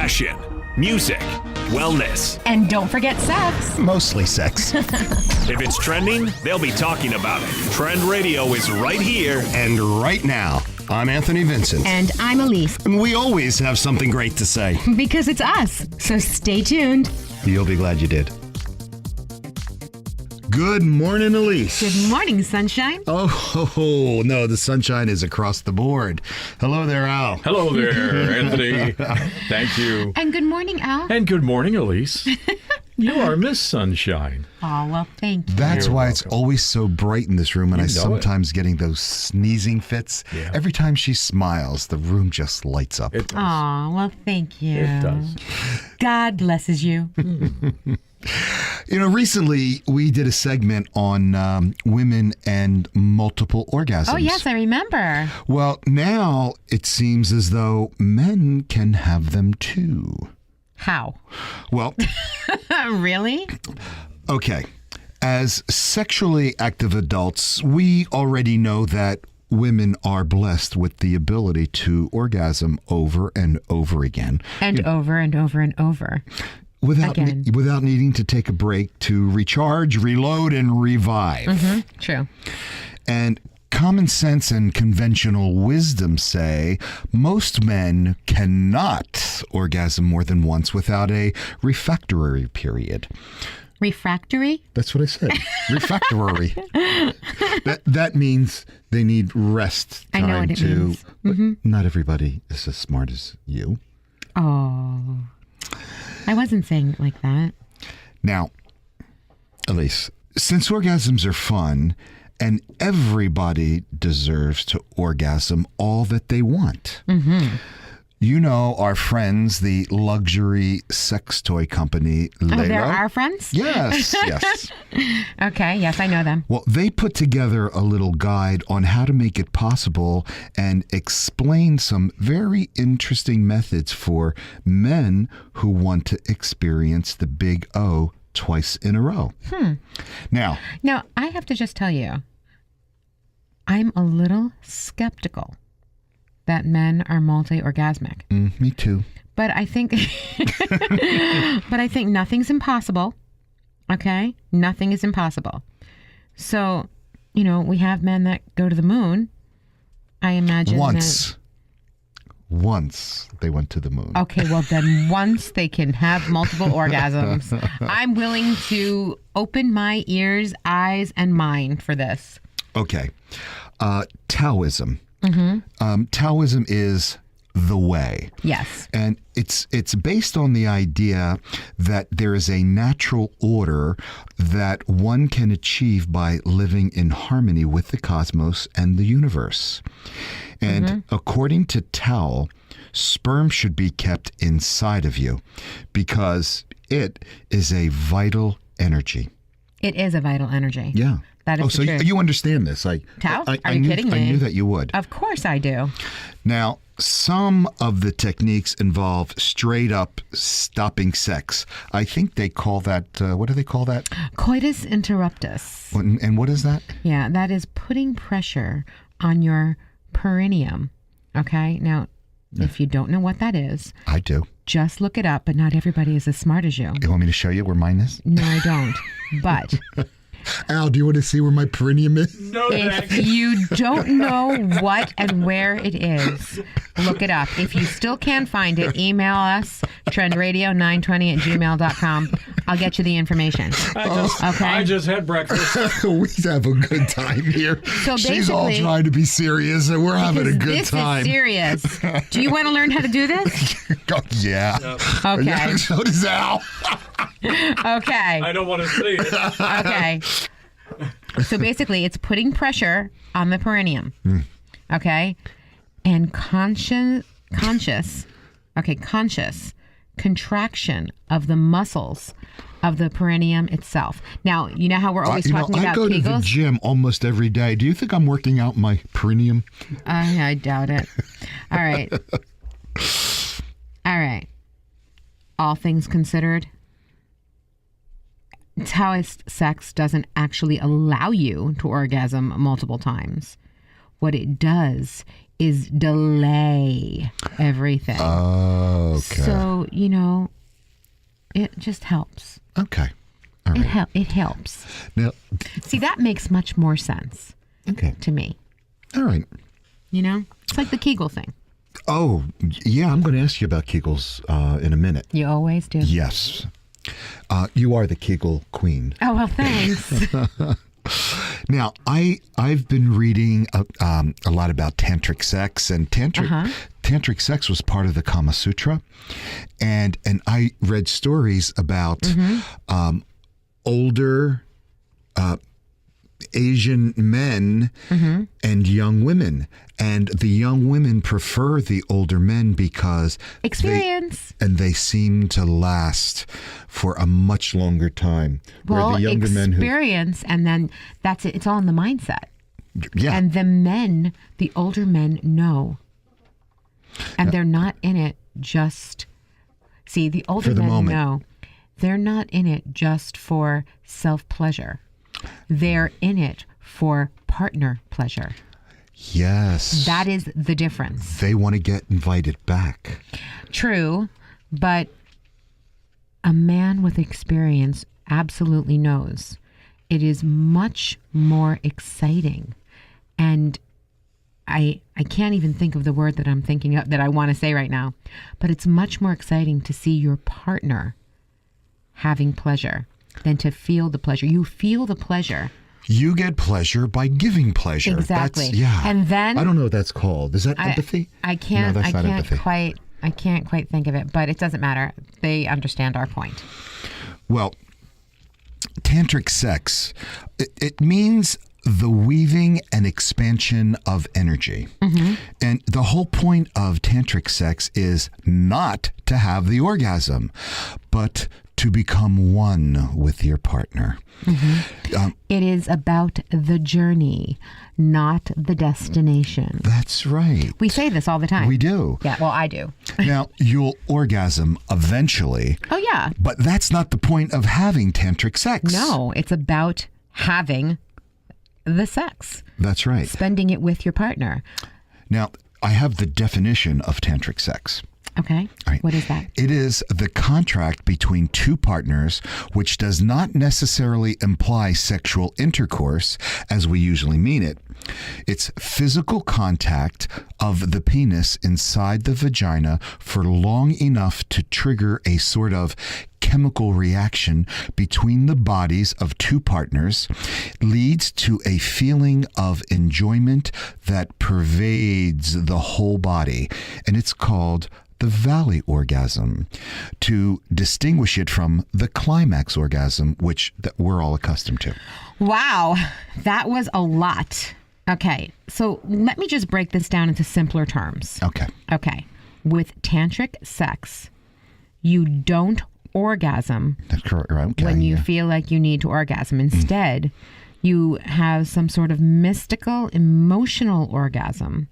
fashion, music, wellness. And don't forget sex. Mostly sex. If it's trending, they'll be talking about it. Trend Radio is right here. And right now, I'm Anthony Vincent. And I'm Elise. And we always have something great to say. Because it's us. So stay tuned. You'll be glad you did. Good morning, Elise. Good morning, sunshine. Oh, no, the sunshine is across the board. Hello there, Al. Hello there, Anthony. Thank you. And good morning, Al. And good morning, Elise. You are Miss Sunshine. Oh, well, thank you. That's You're why welcome. it's always so bright in this room, and You I know sometimes getting those sneezing fits. Yeah. Every time she smiles, the room just lights up. It does. Oh, well, thank you. It does. God blesses you. You know, recently we did a segment on women and multiple orgasms. Oh, yes, I remember. Well, now it seems as though men can have them too. How? Well, Really? okay. As sexually active adults, we already know that women are blessed with the ability to orgasm over and over again. And over and over and over. Without Again. without needing to take a break to recharge, reload, and revive. Mm-hmm. True. And common sense and conventional wisdom say most men cannot orgasm more than once without a refractory period. Refractory? That's what I said. Refractory. That means they need rest time I know what it means. But not everybody is as smart as you. Oh. I wasn't saying it like that. Now, Elise, since orgasms are fun and everybody deserves to orgasm all that they want. Mm-hmm. You know our friends, the luxury sex toy company, Layla. Oh, they're our friends? Yes, yes. Okay, yes, I know them. Well, they put together a little guide on how to make it possible and explain some very interesting methods for men who want to experience the big O twice in a row. Now, I have to just tell you, I'm a little skeptical that men are multi-orgasmic. me too. But I think nothing's impossible. Okay? Nothing is impossible. So, we have men that go to the moon. I imagine Once they went to the moon. Okay, well then once they can have multiple orgasms, I'm willing to open my ears, eyes, and mind for this. Okay. Taoism. Taoism is the way. Yes. And it's based on the idea that there is a natural order that one can achieve by living in harmony with the cosmos and the universe. And according to Tao, sperm should be kept inside of you because it is a vital energy. It is a vital energy. Yeah. That is so the truth. you understand this. Tao? I Are you knew, kidding me? I knew that you would. Of course I do. Now, some of the techniques involve straight up stopping sex. I think they call that, what do they call that? Coitus interruptus. And what is that? Yeah, that is putting pressure on your perineum. Okay? Now, if you don't know what that is, I do. just look it up, but not everybody is as smart as you. You want me to show you where mine is? No, I don't. But Al, do you want to see where my perineum is? No, if you don't know what and where it is, look it up. If you still can't find it, email us, trendradio920@gmail.com. I'll get you the information. I just had breakfast. We have a good time here. So She's all basically- trying to be serious, and we're having a Because good this time. is serious. Do you want to learn how to do this? Oh, yeah. Okay. So does Al. Okay. I don't want to see it. Okay. So basically, it's putting pressure on the perineum. Okay. And conscious contraction of the muscles of the perineum itself. Now, you know how we're always talking I about go to the Kegels? gym almost every day. Do you think I'm working out my perineum? I doubt it. All right. All right. All things considered, Taoist sex doesn't actually allow you to orgasm multiple times. What it does is delay everything. Okay. So, it just helps. Okay. All right. It helps. Now, See, that makes much more sense okay. to me. All right. It's like the Kegel thing. Oh, yeah, I'm going to ask you about Kegels in a minute. You always do. Yes. You are the Kegel queen. Oh, well, thanks. Now, I've been reading a lot about tantric sex, and tantric sex was part of the Kama Sutra, and I read stories about older Asian men and young women, and the young women prefer the older men because Experience. they seem to last for a much longer time. Well, where the younger experience, and then that's it. It's all in the mindset. Yeah. And the older men know. And they're not in it just... See, the older For the men moment. know. They're not in it just for self-pleasure. They're in it for partner pleasure. Yes. That is the difference. They want to get invited back. True, but a man with experience absolutely knows it is much more exciting. And I can't even think of the word that I'm thinking of that I want to say right now, but it's much more exciting to see your partner having pleasure than to feel the pleasure. You feel the pleasure. You get pleasure by giving pleasure. Exactly. Yeah. And then I don't know what that's called. Is that empathy? I can't. No, that's I not can't empathy. quite. I can't quite think of it, but it doesn't matter. They understand our point. Well, tantric sex, it means the weaving and expansion of energy. And the whole point of tantric sex is not to have the orgasm, but to become one with your partner. It is about the journey, not the destination. That's right. We say this all the time. We do. Yeah, well, I do. Now, you'll orgasm eventually, Oh, yeah. but that's not the point of having tantric sex. No, it's about having the sex, That's right. spending it with your partner. Now, I have the definition of tantric sex. Okay. All right. What is that? It is the contract between two partners, which does not necessarily imply sexual intercourse as we usually mean it. It's physical contact of the penis inside the vagina for long enough to trigger a sort of chemical reaction between the bodies of two partners, leads to a feeling of enjoyment that pervades the whole body, and it's called the valley orgasm, to distinguish it from the climax orgasm, which that we're all accustomed to. Wow, that was a lot. Okay, so let me just break this down into simpler terms. Okay. Okay, with tantric sex, you don't orgasm That's correct. Right. Okay. when you yeah. feel like you need to orgasm. Instead, you have some sort of mystical, emotional orgasm.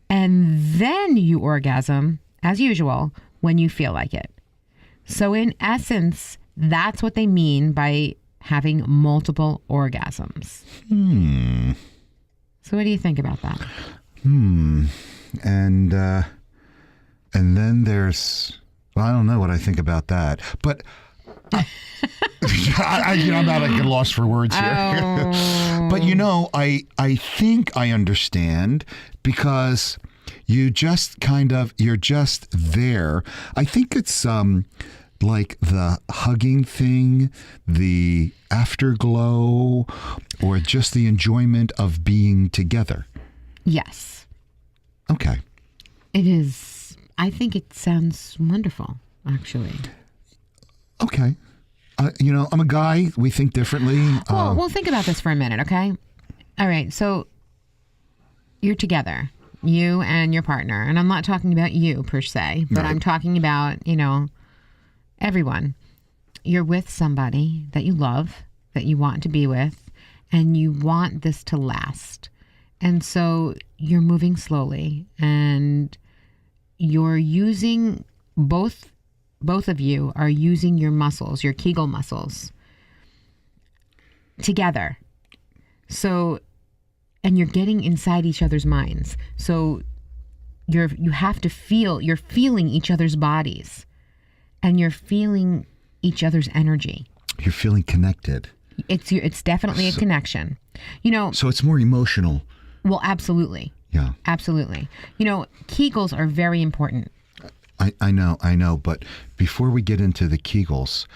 And then you orgasm, as usual, when you feel like it. So in essence, that's what they mean by having multiple orgasms. So what do you think about that? And then there's, well, I don't know what I think about that, but I'm not like lost for words here. But I think I understand, because you're just there. I think it's like the hugging thing, the afterglow, or just the enjoyment of being together. Yes, Okay. it is. I think it sounds wonderful, actually. Okay. I'm a guy. We think differently. Well, we'll think about this for a minute, okay? All right, so you're together, you and your partner, and I'm not talking about you per se, but Right. I'm talking about, everyone. You're with somebody that you love, that you want to be with, and you want this to last. And so you're moving slowly, and you're using both of you are using your muscles, your Kegel muscles, together. So and you're getting inside each other's minds. So you're feeling each other's bodies, and you're feeling each other's energy. You're feeling connected. It's definitely a connection. So it's more emotional. Well, absolutely. Yeah. Absolutely. Kegels are very important. I know. But before we get into the Kegels,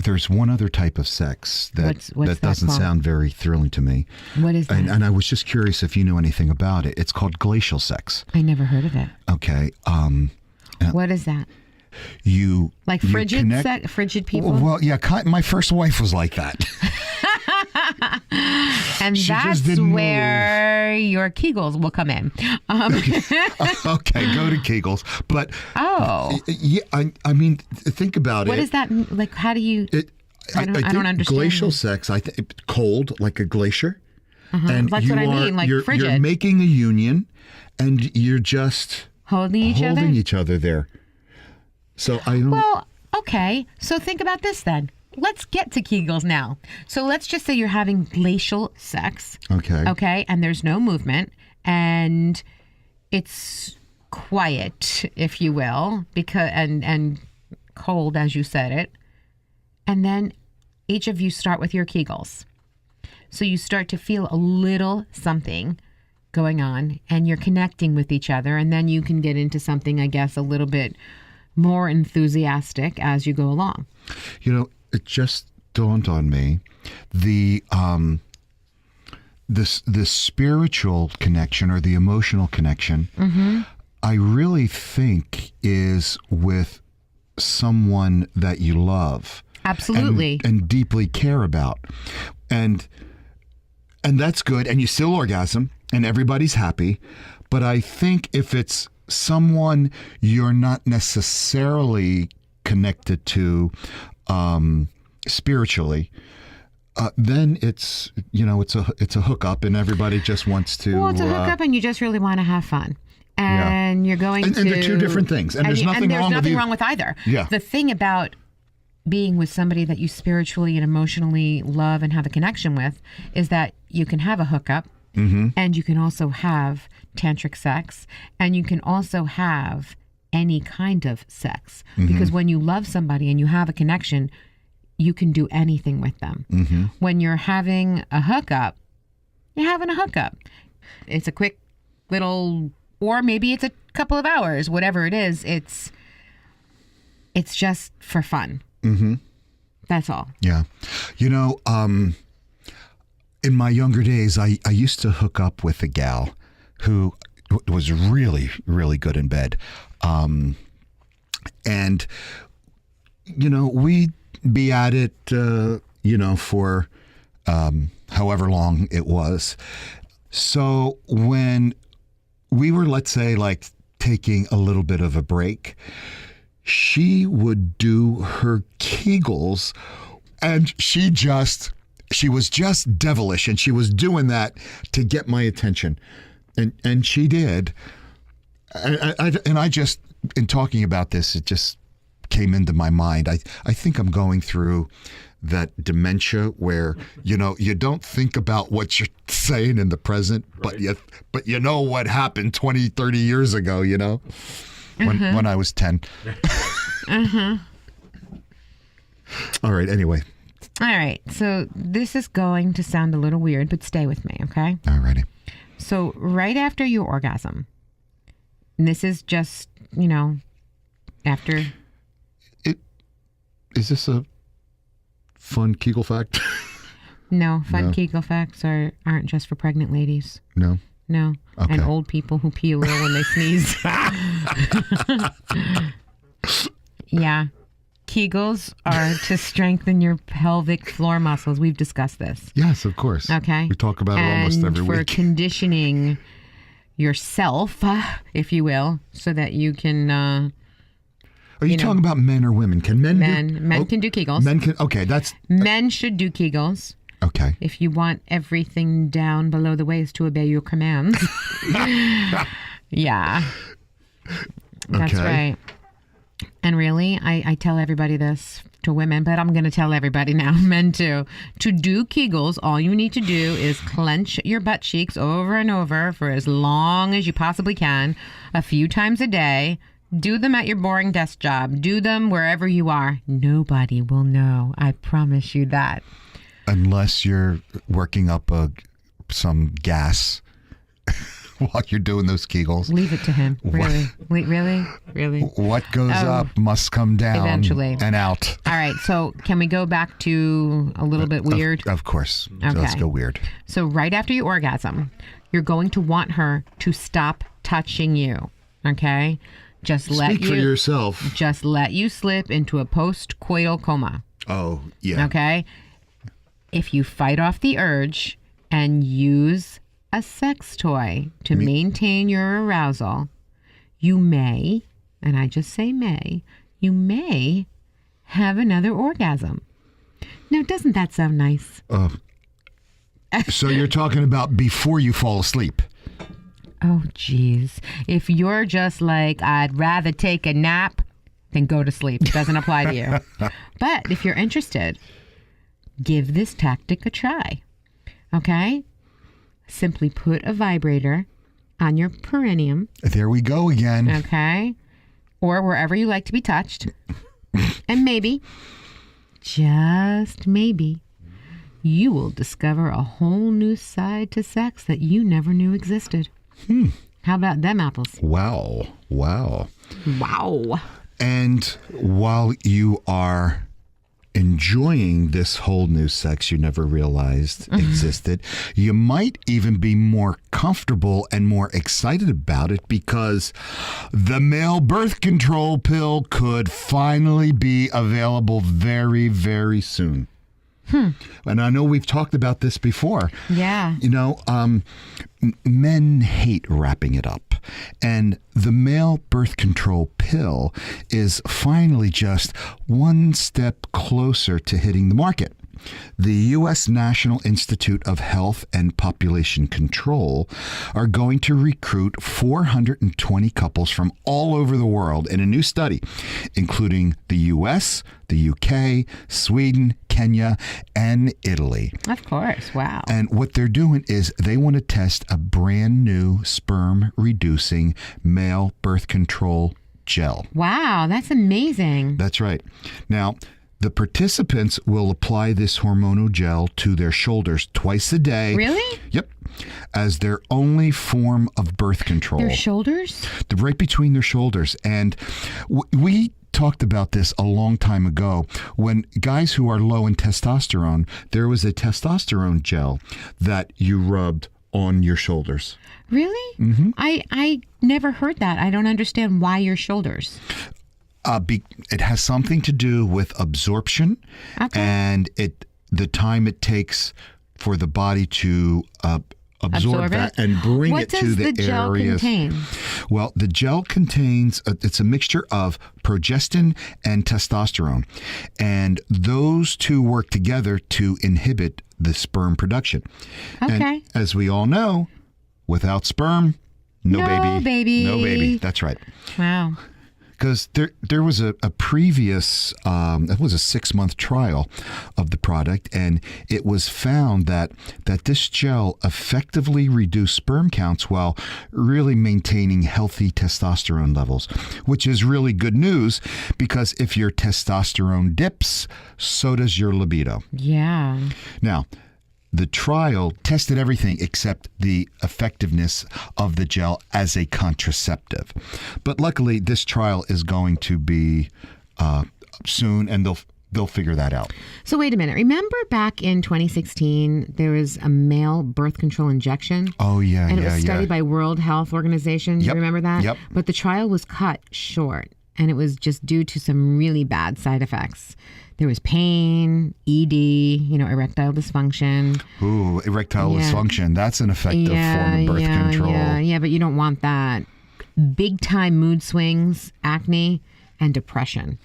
there's one other type of sex that doesn't called? sound very thrilling to me. What is that? And I was just curious if you knew anything about it. It's called glacial sex. I never heard of it. Okay. What is that? You Like you frigid connect- frigid people? Well, yeah. My first wife was like that. And She that's just didn't where your Kegels will come in. Okay, go to Kegels. But yeah, I mean, think about it. What does that mean? Like, how do you... I don't understand. Glacial sex, I think, cold, like a glacier. And That's what I mean, like you're frigid. making a union, and you're just Holding each other? there. So I don't... Well, okay. So think about this then. Let's get to Kegels now. So let's just say you're having glacial sex. Okay. Okay. And there's no movement, and it's quiet, if you will, because and cold, as you said it. And then each of you start with your Kegels. So you start to feel a little something going on, and you're connecting with each other, and then you can get into something, I guess, a little bit more enthusiastic as you go along. It just dawned on me, the spiritual connection or the emotional connection, I really think is with someone that you love. Absolutely. And deeply care about. And that's good. And you still orgasm and everybody's happy. But I think if it's someone you're not necessarily connected to spiritually, then it's a hookup and everybody just wants to... Well, it's a hookup and you just really want to have fun. And you're going and to... they're two different things. And there's nothing wrong with either. Yeah. The thing about being with somebody that you spiritually and emotionally love and have a connection with is that you can have a hookup, and you can also have tantric sex, and you can also have any kind of sex. Because when you love somebody and you have a connection, you can do anything with them. When you're having a hookup, you're having a hookup. It's a quick little, or maybe it's a couple of hours, whatever it is. It's just for fun. That's all. Yeah. In my younger days, I used to hook up with a gal who was really, really good in bed. And, we'd be at it, for however long it was. So when we were, let's say, like taking a little bit of a break, she would do her Kegels, and she was just devilish, and she was doing that to get my attention. And she did. And I just, in talking about this, it just came into my mind. I think I'm going through that dementia where, you don't think about what you're saying in the present, right. but you know what happened 20, 30 years ago, when I was 10. All right, anyway. All right, so this is going to sound a little weird, but stay with me, okay? All righty. So right after your orgasm, and this is just, after... Is this a fun Kegel fact? No, Kegel facts aren't just for pregnant ladies. No? No. Okay. And old people who pee a little when they sneeze. Yeah. Kegels are to strengthen your pelvic floor muscles. We've discussed this. Yes, of course. Okay. We talk about it almost every week. week. For conditioning yourself, if you will, so that you can... Are you talking about men or women? Can men do... Men can do Kegels. Men can... Okay, that's... Men should do Kegels. Okay. If you want everything down below the waist to obey your commands. Yeah. That's right. And really, I tell everybody this to women, but I'm going to tell everybody now, men too. To do Kegels, all you need to do is clench your butt cheeks over and over for as long as you possibly can, a few times a day. Do them at your boring desk job. Do them wherever you are. Nobody will know. I promise you that. Unless you're working up some gas while you're doing those Kegels. Leave it to him. Really? Really? What goes up must come down eventually. And out. All right. So can we go back to a little bit weird? Of course. Okay. Let's go weird. So right after you orgasm, you're going to want her to stop touching you. Okay? Speak for yourself. Just let you slip into a post-coital coma. Oh, yeah. Okay? If you fight off the urge and use a sex toy to maintain your arousal, you may, and I just say may, you may have another orgasm. Now, doesn't that sound nice? So you're talking about before you fall asleep. Oh, geez. If you're just like, I'd rather take a nap, then go to sleep. It doesn't apply to you. But if you're interested, give this tactic a try. Okay? Simply put a vibrator on your perineum. There we go again. Okay? Or wherever you like to be touched. And maybe, just maybe, you will discover a whole new side to sex that you never knew existed. How about them apples? Wow. And while you are enjoying this whole new sex you never realized existed, you might even be more comfortable and more excited about it because the male birth control pill could finally be available very, very soon. And I know we've talked about this before. Yeah. You know, men hate wrapping it up. And the male birth control pill is finally just one step closer to hitting the market. The U.S. National Institute of Health and Population Control are going to recruit 420 couples from all over the world in a new study, including the U.S., the U.K., Sweden, Kenya, and Italy. Of course. Wow. And what they're doing is they want to test a brand new sperm-reducing male birth control gel. Wow, that's amazing. That's right. Now, the participants will apply this hormonal gel to their shoulders twice a day. Really? Yep. As their only form of birth control. Their shoulders? Right between their shoulders. And we talked about this a long time ago when guys who are low in testosterone, there was a testosterone gel that you rubbed on your shoulders. Really? Mm-hmm. I never heard that. I don't understand why your shoulders. It has something to do with absorption and the time it takes for the body to absorb that and bring it to the What does the gel areas. contain? Well, the gel contains it's a mixture of progestin and testosterone, and those two work together to inhibit the sperm production. Okay. And as we all know, without sperm, no baby. No baby. That's right. Wow. Because there was a previous, it was a 6-month trial of the product, and it was found that this gel effectively reduced sperm counts while really maintaining healthy testosterone levels, which is really good news because if your testosterone dips, so does your libido. Yeah. Now, the trial tested everything except the effectiveness of the gel as a contraceptive. But luckily, this trial is going to be soon, and they'll figure that out. So wait a minute. Remember back in 2016, there was a male birth control injection? Oh, yeah, and it was studied by World Health Organization. Yep. You remember that? Yep. But the trial was cut short, and it was just due to some really bad side effects. There was pain, ED, erectile dysfunction. Ooh, erectile dysfunction. That's an effective form of birth control. Yeah, but you don't want that. Big time mood swings, acne, and depression.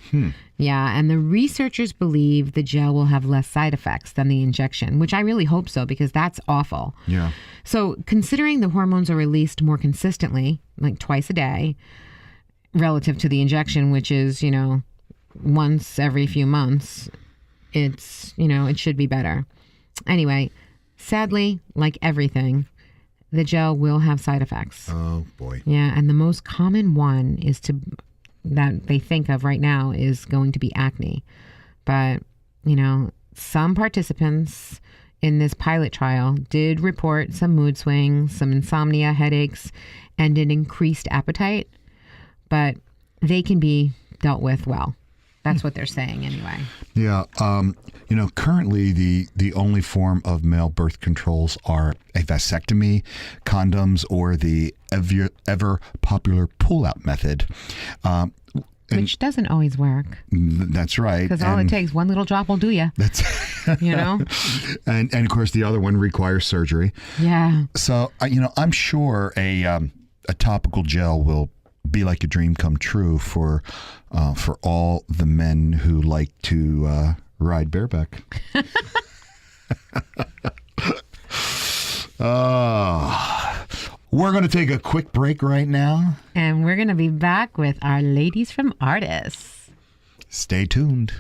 Yeah, and the researchers believe the gel will have less side effects than the injection, which I really hope so because that's awful. Yeah. So considering the hormones are released more consistently, like twice a day, relative to the injection, which is, once every few months, it's, it should be better. Anyway, sadly, like everything, the gel will have side effects. Oh, boy. Yeah, and the most common one that they think of right now is going to be acne. But, some participants in this pilot trial did report some mood swings, some insomnia, headaches, and an increased appetite. But they can be dealt with well. That's what they're saying anyway. Yeah. Currently the only form of male birth controls are a vasectomy, condoms, or the ever popular pull-out method. Which doesn't always work. That's right. Because all it takes, one little drop will do you. That's and of course the other one requires surgery. Yeah. So I'm sure a topical gel will be like a dream come true for all the men who like to ride bareback. We're going to take a quick break right now. And we're going to be back with our ladies from Artis. Stay tuned.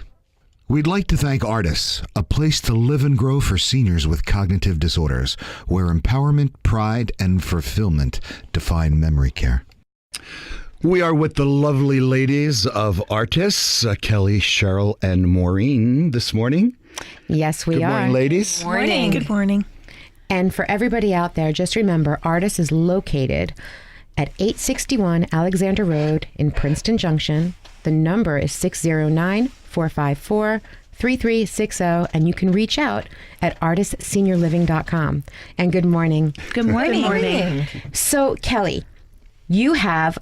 We'd like to thank Artis, a place to live and grow for seniors with cognitive disorders, where empowerment, pride, and fulfillment define memory care. We are with the lovely ladies of Artis, Kelly, Cheryl, and Maureen this morning. Yes, we are. Good morning, ladies. Morning. Good morning. And for everybody out there, just remember, Artis is located at 861 Alexander Road in Princeton Junction. The number is 609-454-3360, and you can reach out at artisseniorliving.com. And good morning. Good morning. Good morning. So, Kelly, you have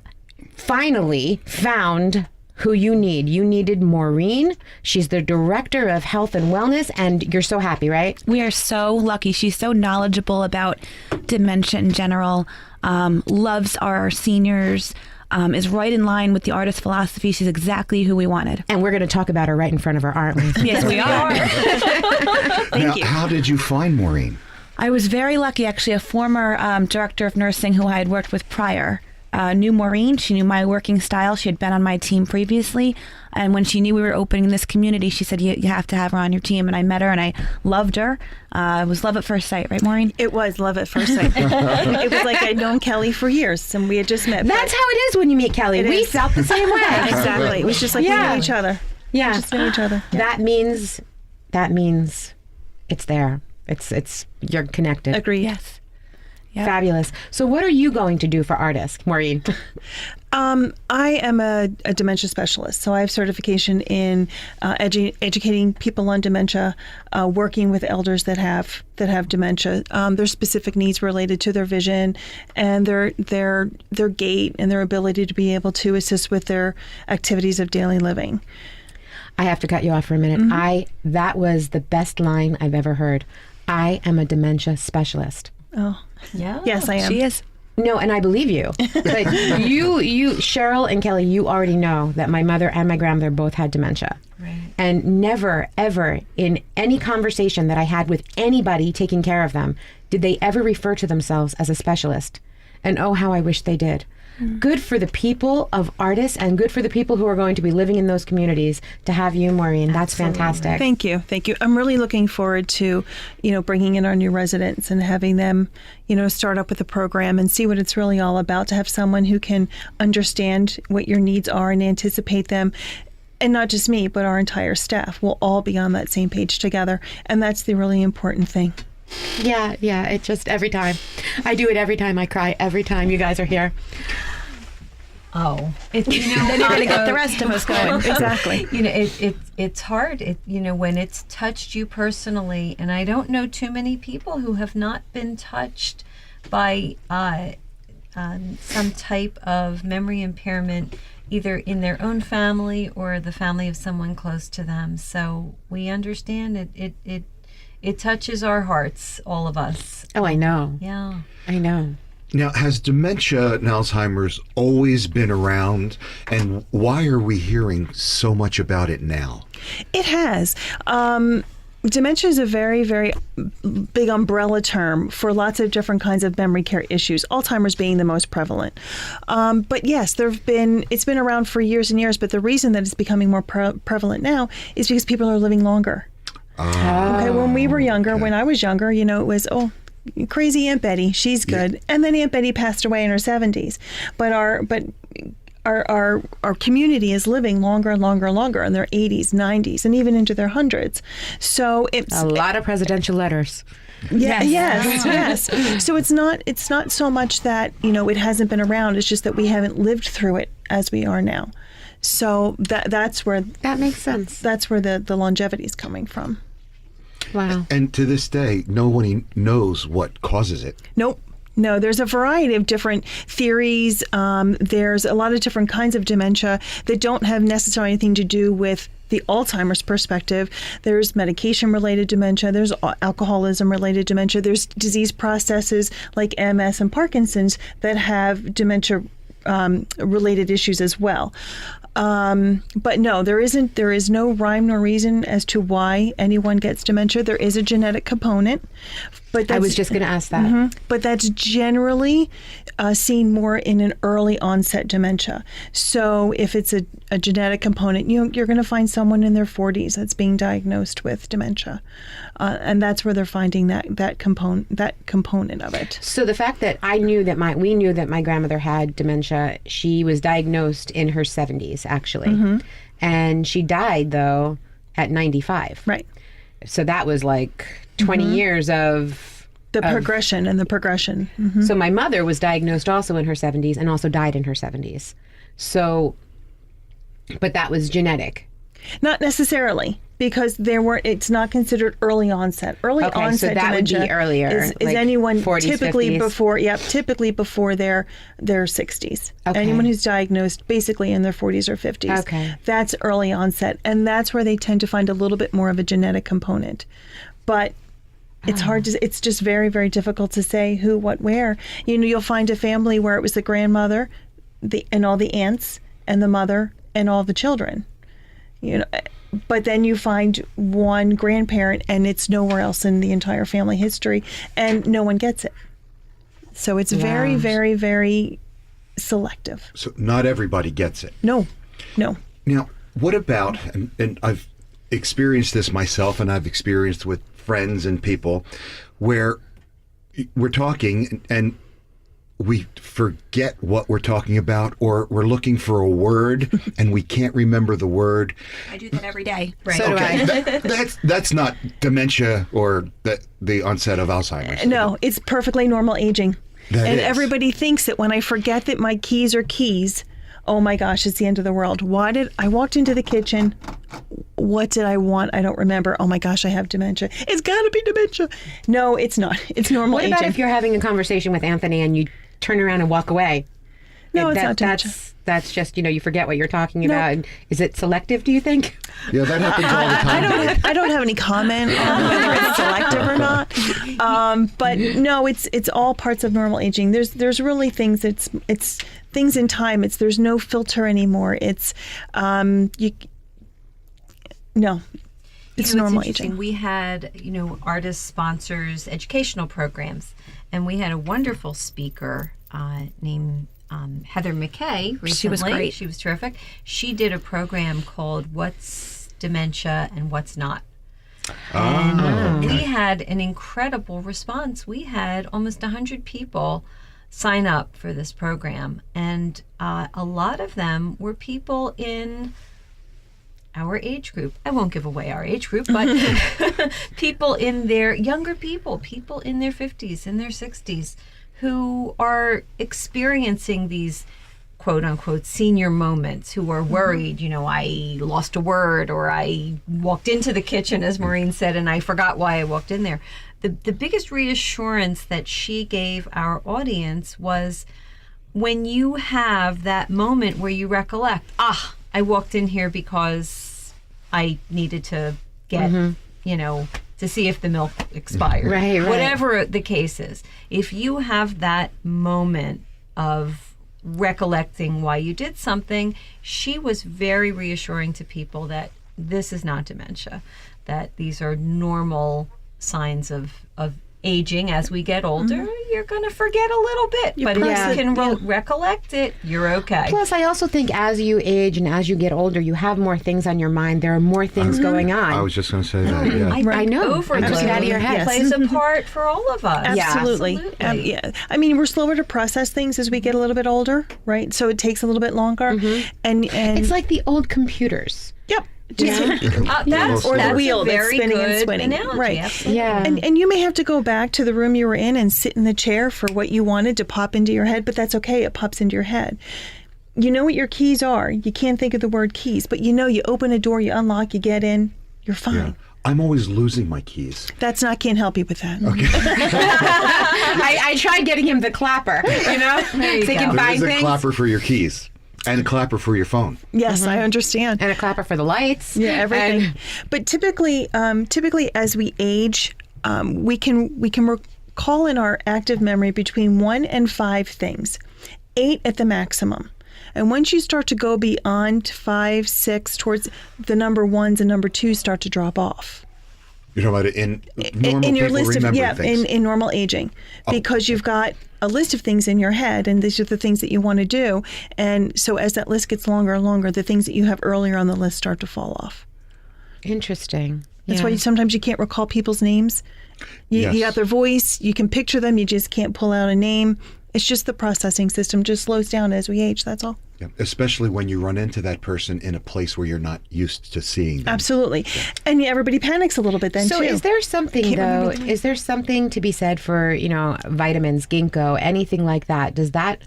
finally found who you need. You needed Maureen. She's the director of health and wellness, and you're so happy, right? We are so lucky. She's so knowledgeable about dementia in general, loves our seniors, is right in line with the Artis philosophy. She's exactly who we wanted. And we're going to talk about her right in front of her, aren't we? Yes, we are. Thank you. How did you find Maureen? I was very lucky, actually. A former director of nursing who I had worked with prior knew Maureen. She knew my working style. She had been on my team previously. And when she knew we were opening this community, she said, you have to have her on your team. And I met her and I loved her. It was love at first sight, right, Maureen? It was love at first sight. It was like I'd known Kelly for years and we had just met. That's how it is when you meet Kelly. We felt the same way. Exactly. It was just like we knew each other. Yeah. We just knew each other. That means it's there. It's you're connected. Agree. Yes. Yep. Fabulous. So what are you going to do for Artis, Maureen? I am a dementia specialist, so I have certification in educating people on dementia, working with elders that have dementia. Their specific needs related to their vision and their gait and their ability to be able to assist with their activities of daily living. I have to cut you off for a minute. Mm-hmm. That was the best line I've ever heard. I am a dementia specialist. Oh, Yeah. yes, I am. She is. No, and I believe you. But you, Cheryl and Kelly, you already know that my mother and my grandmother both had dementia. Right. And never, ever in any conversation that I had with anybody taking care of them, did they ever refer to themselves as a specialist. And oh, how I wish they did. Good for the people of Artis and good for the people who are going to be living in those communities to have you, Maureen. That's fantastic. Thank you. I'm really looking forward to, bringing in our new residents and having them, start up with a program and see what it's really all about, to have someone who can understand what your needs are and anticipate them. And not just me, but our entire staff will all be on that same page together. And that's the really important thing. Yeah. It just every time. I do it every time. I cry every time you guys are here. Oh, Then you're going to get the rest of us going. Exactly. it's hard. When it's touched you personally, and I don't know too many people who have not been touched by some type of memory impairment, either in their own family or the family of someone close to them. So we understand it touches our hearts, all of us. Oh, I know. Yeah. I know. Now, has dementia and Alzheimer's always been around, and why are we hearing so much about it now? It has. dementia is a very, very big umbrella term for lots of different kinds of memory care issues, Alzheimer's being the most prevalent. But yes, it's been around for years and years, but the reason that it's becoming more prevalent now is because people are living longer. Okay, when we were younger, when I was younger, it was, crazy Aunt Betty, she's good. And then Aunt Betty passed away in her 70s. But our community is living longer and longer and longer in their 80s, 90s, and even into their hundreds. So it's A lot of presidential letters. Yes. So it's not so much that, it hasn't been around. It's just that we haven't lived through it as we are now. So that's where That makes sense. That's where the longevity is coming from. Wow. And to this day, nobody knows what causes it. Nope. No, there's a variety of different theories. There's a lot of different kinds of dementia that don't have necessarily anything to do with the Alzheimer's perspective. There's medication-related dementia. There's alcoholism-related dementia. There's disease processes like MS and Parkinson's that have dementia related issues as well. But no, there is no rhyme nor reason as to why anyone gets dementia. There is a genetic component, but I was just going to ask that. But that's generally seen more in an early onset dementia. So if it's a genetic component, you're going to find someone in their 40s that's being diagnosed with dementia, and that's where they're finding that component of it. So the fact that we knew that my grandmother had dementia, she was diagnosed in her 70s, actually. And she died, though, at 95. Right. So that was like 20 years of progression. So my mother was diagnosed also in her 70s and also died in her 70s. So, but that was genetic. Not necessarily, because it's not considered early onset. Early onset so that dementia would be earlier, is like anyone 40s, typically 50s? typically before their 60s. Okay. Anyone who's diagnosed basically in their 40s or 50s. Okay. That's early onset, and that's where they tend to find a little bit more of a genetic component. But it's just very, very difficult to say who, what, where. You'll find a family where it was the grandmother, and all the aunts, and the mother, and all the children. But then you find one grandparent and it's nowhere else in the entire family history, and no one gets it. So it's very, very, very selective. So not everybody gets it. No. Now, what about, and I've experienced this myself, and I've experienced with friends and people, where we're talking and we forget what we're talking about, or we're looking for a word and we can't remember the word. I do that every day. Right. So do I. That's not dementia or the onset of Alzheimer's. No, it's perfectly normal aging. That is. Everybody thinks that when I forget that my keys are keys, oh my gosh, it's the end of the world. I walked into the kitchen? What did I want? I don't remember. Oh my gosh, I have dementia. It's got to be dementia. No, it's not. It's normal aging. What about if you're having a conversation with Anthony and you turn around and walk away? No, it's not dementia. That's just, you forget what you're talking about. Is it selective, do you think? Yeah, that happens all the time. I don't have any comment on whether it's selective or not. But no, it's all parts of normal aging. There's really things. It's things in time. There's no filter anymore. It's It's normal aging. We had, Artis sponsors educational programs, and we had a wonderful speaker named Heather McKay recently. She was great. She was terrific. She did a program called What's Dementia and What's Not. And we had an incredible response. We had almost 100 people sign up for this program, and a lot of them were people in our age group. I won't give away our age group, but people in their younger people in their 50s, in their 60s, who are experiencing these quote unquote senior moments, who are worried, I lost a word, or I walked into the kitchen, as Maureen said, and I forgot why I walked in there. The biggest reassurance that she gave our audience was when you have that moment where you recollect, I walked in here because I needed to get, to see if the milk expired. Right. Whatever the case is. If you have that moment of recollecting why you did something, she was very reassuring to people that this is not dementia, that these are normal signs of aging. As we get older, you're going to forget a little bit, but if you can recollect it, you're okay. Plus, I also think as you age and as you get older, you have more things on your mind. There are more things going on. I was just going to say that. Yeah. I know. Overload Just get out of your head. plays a part for all of us. Absolutely. Absolutely. Yeah. I mean, we're slower to process things as we get a little bit older, right? So it takes a little bit longer. And It's like the old computers. yep. That's Or the a wheel that's very spinning and good spinning. analogy. Right. Absolutely. Yeah. And you may have to go back to the room you were in and sit in the chair for what you wanted to pop into your head, but that's okay. It pops into your head. You know what your keys are. You can't think of the word keys, but you know you open a door, you unlock, you get in, you're fine. Yeah. I'm always losing my keys. Can't help you with that. Okay. I tried getting him the clapper, you know, so he can There find is a things. clapper for your keys and a clapper for your phone. Yes, I understand. And a clapper for the lights. Yeah, everything. And- But typically as we age, we can recall in our active memory between 1 and 5 things, 8 at the maximum. And once you start to go beyond 5, 6, towards the number 1s and number 2s start to drop off. You're talking about it in normal in your people list of remembering things. in normal aging, because you've got a list of things in your head, and these are the things that you want to do. And so as that list gets longer and longer, the things that you have earlier on the list start to fall off. Interesting. That's why sometimes you can't recall people's names. You got their voice, you can picture them, you just can't pull out a name. It's just the processing system just slows down as we age, that's all. Yeah. Especially when you run into that person in a place where you're not used to seeing them. Absolutely. And everybody panics a little bit then So too. is there something Can't though? remember the name. Is there something to be said for vitamins, ginkgo, anything like that? Does that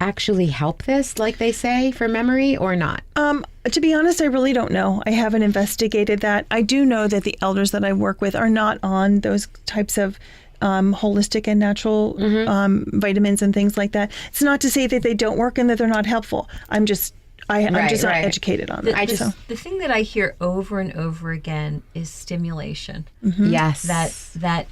actually help this, like they say, for memory or not? To be honest, I really don't know. I haven't investigated that. I do know that the elders that I work with are not on those types of holistic and natural vitamins and things like that. It's not to say that they don't work and that they're not helpful. I'm just not educated on that. The thing that I hear over and over again is stimulation. Yes. That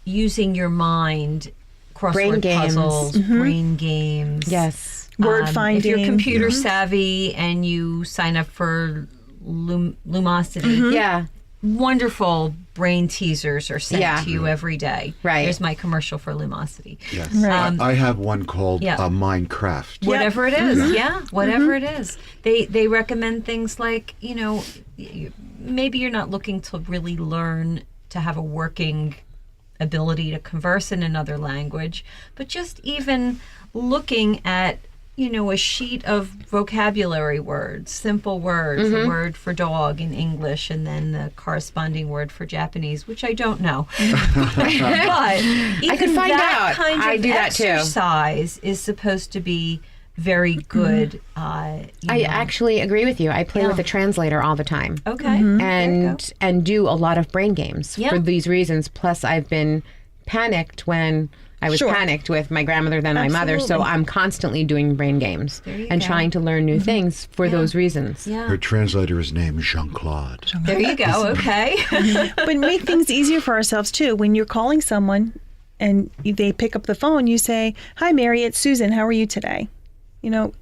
using your mind, crossword Brain games. puzzles, brain games. Yes. Word finding. If you're computer savvy and you sign up for Lumosity, Yeah. wonderful brain teasers are sent Yeah. to you every day. Right. Here's my commercial for Lumosity. Yes. Right. I have one called Yeah. Minecraft. Whatever it is, whatever it is. They recommend things like, maybe you're not looking to really learn to have a working ability to converse in another language, but just even looking at a sheet of vocabulary words, simple words, a word for dog in English, and then the corresponding word for Japanese, which I don't know. But even could find that out. kind I of do that too. exercise is supposed to be very good. I actually agree with you. I play with a translator all the time. Okay. And do a lot of brain games for these reasons. Plus, I've been panicked when I was panicked with my grandmother than my mother. So I'm constantly doing brain games and trying to learn new things for those reasons. Yeah. Her translator is named Jean-Claude. There you go. Okay. But make things easier for ourselves too. When you're calling someone and they pick up the phone, you say, "Hi, Mary, it's Susan. How are you today?"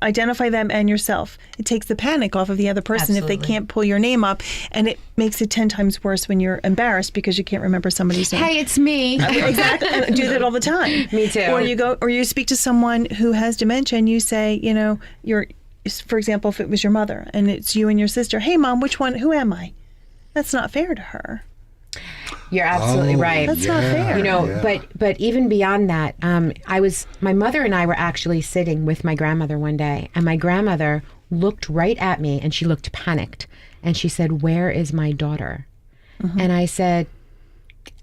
Identify them and yourself. It takes the panic off of the other person if they Absolutely. can't pull your name up, and it makes it 10 times worse when you're embarrassed because you can't remember somebody's name. Hey, it's me. Exactly. I do that all the time. Me too. Or you speak to someone who has dementia and you say, for example, if it was your mother and it's you and your sister, "Hey, Mom, who am I?" That's not fair to her. You're absolutely right. That's not fair. But even beyond that, my mother and I were actually sitting with my grandmother one day, and my grandmother looked right at me and she looked panicked, and she said, "Where is my daughter?" And I said,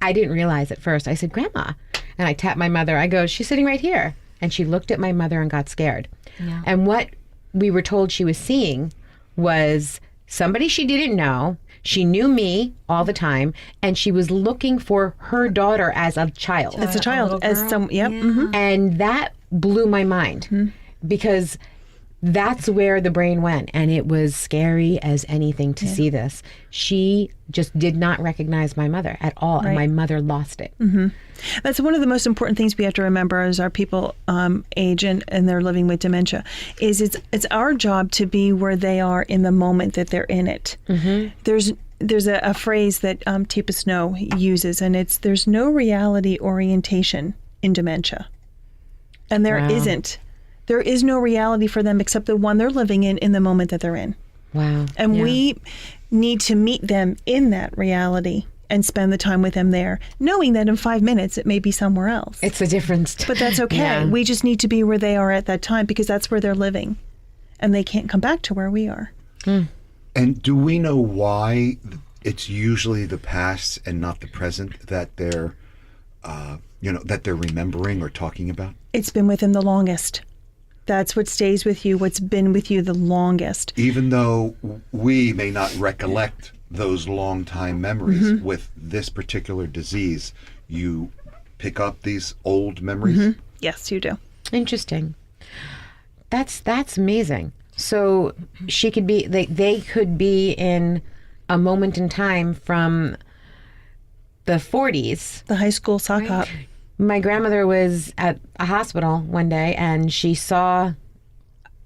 I didn't realize at first. I said, "Grandma," and I tapped my mother. I go, "She's sitting right here," and she looked at my mother and got scared. Yeah. And what we were told she was seeing was somebody she didn't know. She knew me all the time, and she was looking for her daughter as a child. As a child, little as girl. some, yep. Yeah. Mhm. And that blew my mind because that's where the brain went, and it was scary as anything to see this. She just did not recognize my mother at all, and my mother lost it. That's one of the most important things we have to remember as our people age and they're living with dementia. Is it's our job to be where they are in the moment that they're in it. There's a phrase that Teepa Snow uses, and it's there's no reality orientation in dementia, and there isn't. There is no reality for them except the one they're living in the moment that they're in. Wow. And we need to meet them in that reality and spend the time with them there, knowing that in 5 minutes it may be somewhere else. It's a difference. But that's okay. Yeah. We just need to be where they are at that time because that's where they're living. And they can't come back to where we are. And do we know why it's usually the past and not the present that they're, that they're remembering or talking about? It's been with them the longest. That's what stays with you, what's been with you the longest. Even though we may not recollect those long time memories with this particular disease, you pick up these old memories? Yes, you do. Interesting. That's amazing. So she could be, they could be in a moment in time from the 40s. The high school sock hop. My grandmother was at a hospital one day and she saw,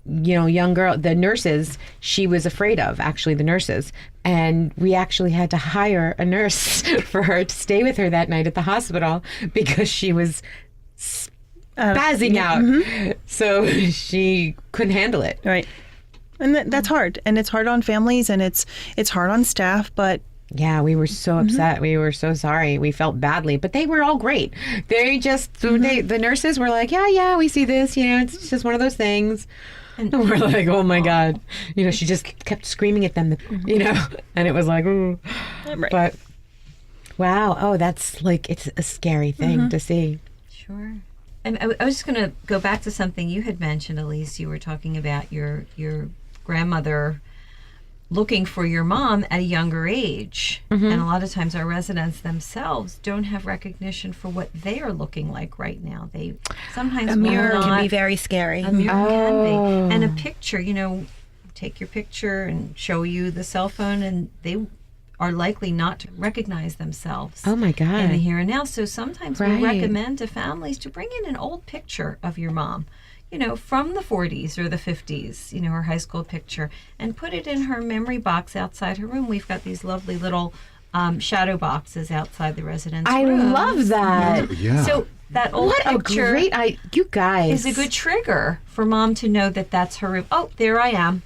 young girl, the nurses she was afraid of, actually the nurses. And we actually had to hire a nurse for her to stay with her that night at the hospital because she was spazzing out. So she couldn't handle it. Right. And that's hard. And it's hard on families and it's hard on staff, but yeah, we were so upset. We were so sorry. We felt badly, but they were all great. They just, the nurses were like, yeah, we see this, it's just one of those things. And we're like, oh my God. She just kept screaming at them, and it was like, ooh. Right. But wow. Oh, that's like, it's a scary thing to see. Sure. And I was just going to go back to something you had mentioned, Elise. You were talking about your grandmother looking for your mom at a younger age. And a lot of times our residents themselves don't have recognition for what they are looking like right now. They sometimes A mirror will can not, be very scary. a mirror can be. And a picture, take your picture and show you the cell phone and they are likely not to recognize themselves Oh my God. in the here and now. So sometimes we Right. recommend to families to bring in an old picture of your mom, from the 40s or the 50s, her high school picture, and put it in her memory box outside her room. We've got these lovely little shadow boxes outside the residence I rooms. love that. Yeah. So that old What a picture great you guys. is a good trigger for mom to know that that's her room. Oh, there I am.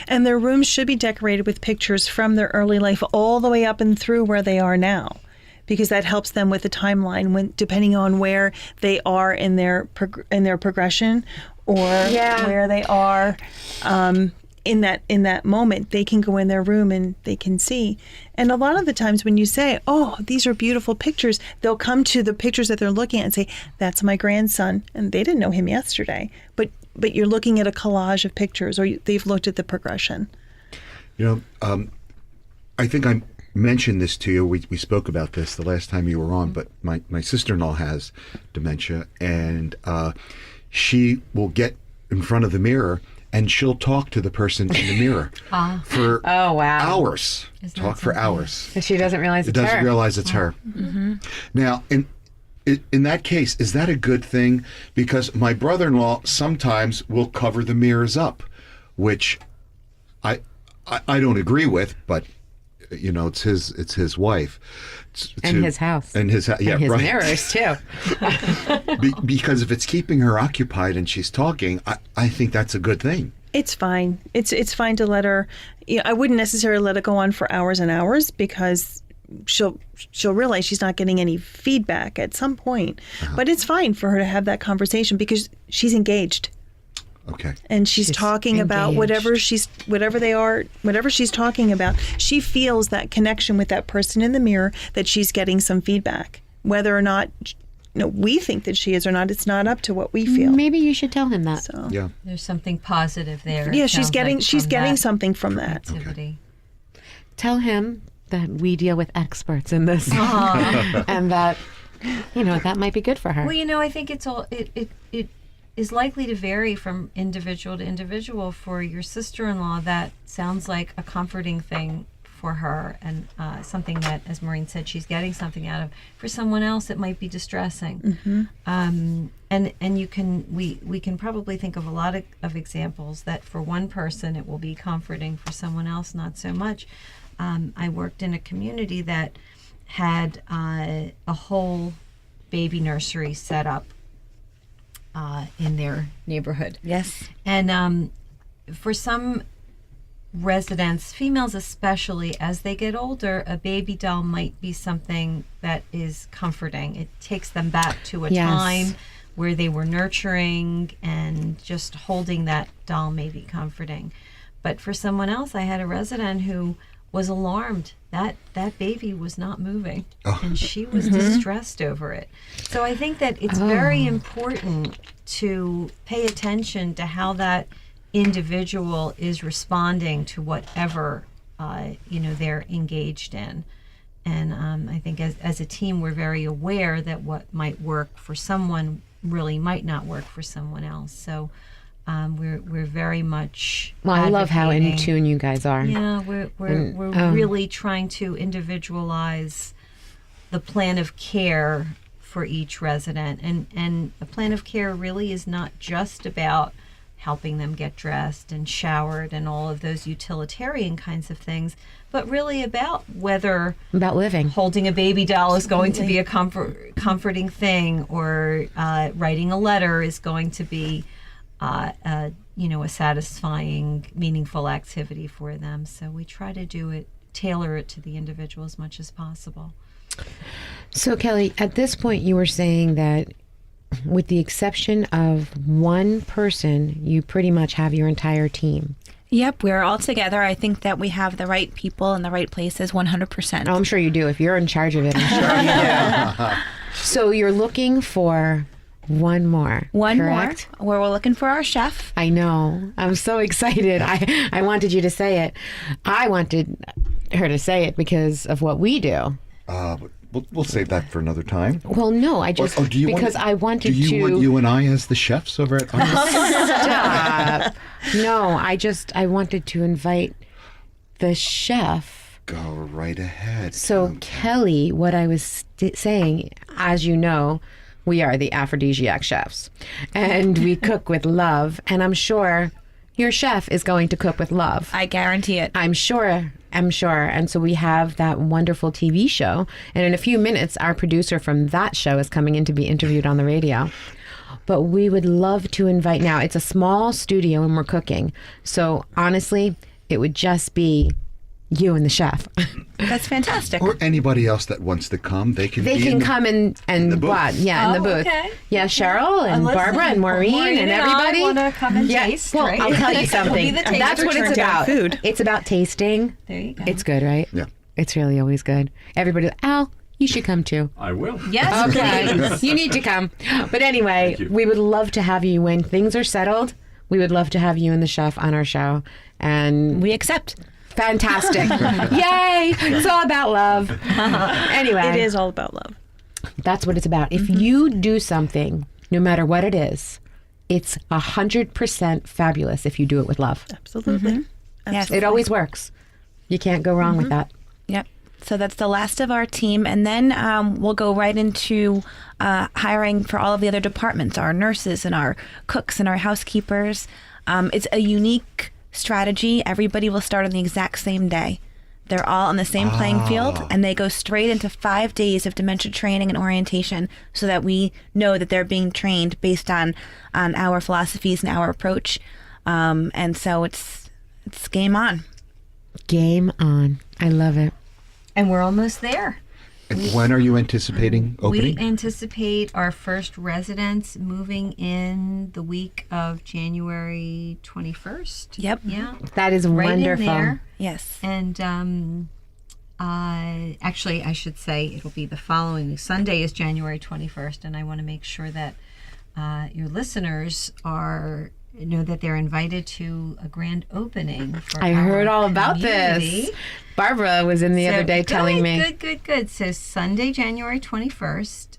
and their rooms should be decorated with pictures from their early life all the way up and through where they are now. Because that helps them with the timeline depending on where they are in their progression or where they are in that moment. They can go in their room and they can see. And a lot of the times when you say, "Oh, these are beautiful pictures," they'll come to the pictures that they're looking at and say, "That's my grandson," and they didn't know him yesterday. But you're looking at a collage of pictures, or they've looked at the progression. I think I mentioned this to you. We spoke about this the last time you were on, but my sister-in-law has dementia, and she will get in front of the mirror and she'll talk to the person in the mirror for hours. Talk for hours. She doesn't realize it's her. Doesn't realize it's her. Now, in that case, is that a good thing? Because my brother-in-law sometimes will cover the mirrors up, which I don't agree with, but it's his wife, And his house. and his And his mirrors too. because if it's keeping her occupied and she's talking, I think that's a good thing. It's fine. It's fine to let her. I wouldn't necessarily let it go on for hours and hours because she'll realize she's not getting any feedback at some point. But it's fine for her to have that conversation because she's engaged. Okay. And she's talking about whatever she's talking about. She feels that connection with that person in the mirror, that she's getting some feedback. Whether or not we think that she is or not, it's not up to what we feel. Maybe you should tell him that. So Yeah. There's something positive there. yeah, it she's sounds getting from that something from that. activity. Tell him that we deal with experts in this, and that that might be good for her. Well, I think it's all it is likely to vary from individual to individual. For your sister-in-law, that sounds like a comforting thing for her, and something that, as Maureen said, she's getting something out of. For someone else, it might be distressing. And we can probably think of a lot of examples that for one person it will be comforting, for someone else not so much. I worked in a community that had a whole baby nursery set up in their neighborhood. Yes. And for some residents, females especially, as they get older, a baby doll might be something that is comforting. It takes them back to a Yes. time where they were nurturing, and just holding that doll may be comforting. But for someone else, I had a resident who was alarmed that that baby was not moving, and she was distressed over it. So I think that it's very important to pay attention to how that individual is responding to whatever they're engaged in. And I think as a team, we're very aware that what might work for someone really might not work for someone else. So we're very much I love how in advocating. tune you guys are. Yeah, we're really trying to individualize the plan of care for each resident, and a plan of care really is not just about helping them get dressed and showered and all of those utilitarian kinds of things, but really about whether About living. holding a baby doll is going to be a comforting thing, or writing a letter is going to be a satisfying, meaningful activity for them. So we try to tailor it to the individual as much as possible. So Kelly, at this point you were saying that with the exception of one person, you pretty much have your entire team. Yep, we're all together. I think that we have the right people in the right places 100%. Oh, I'm sure you do. If you're in charge of it, I'm sure you do. So you're looking for one more. One correct? more, where we're looking for our chef. I know. I'm so excited. I wanted you to say it. I wanted her to say it because of what we do. We'll save that for another time. Well, no, I just do you because I wanted do you to. want you and I as the chefs over at Artis? Stop. No, I wanted to invite the chef. Go right ahead. So Kelly, what I was saying, as you know, we are the aphrodisiac chefs, and we cook with love. And I'm sure your chef is going to cook with love. I guarantee it. I'm sure. And so we have that wonderful TV show. And in a few minutes, our producer from that show is coming in to be interviewed on the radio. But we would love to invite, now it's a small studio and we're cooking. So honestly, it would just be you and the chef. That's fantastic. Or anybody else that wants to come, they can. They can come and the booth. what? Yeah, in the booth. Okay. Yeah, Cheryl and Listen, Barbara and Maureen and everybody. I want to come and Yeah, taste. well, right? I'll tell you We'll something. be the taster That's what it's turn down about. food. It's about tasting. There you go. It's good, right? Yeah. It's really always good. Everybody, Al, you should come too. I will. Yes, Okay, please. you need to come. But anyway, Thank you. we would love to have you when things are settled. We would love to have you and the chef on our show. And We accept. fantastic. Yay! It's all about love. Anyway. It is all about love. That's what it's about. If you do something, no matter what it is, it's 100% fabulous if you do it with love. Absolutely. Yes. It always works. You can't go wrong with that. Yep. So that's the last of our team. And then we'll go right into hiring for all of the other departments, our nurses and our cooks and our housekeepers. It's a unique strategy. Everybody will start on the exact same day. They're all on the same playing field, and they go straight into 5 days of dementia training and orientation so that we know that they're being trained based on our philosophies and our approach. And so it's game on. Game on. I love it. And we're almost there. And when are you anticipating opening? We anticipate our first residents moving in the week of January 21st. Yep. Yeah. That is Right wonderful. in there. Yes. And actually, I should say it'll be the following Sunday is January 21st, and I want to make sure that your listeners know that they're invited to a grand opening. For I our heard all about community. this. Barbara was in the other day telling me. Good. So Sunday, January 21st,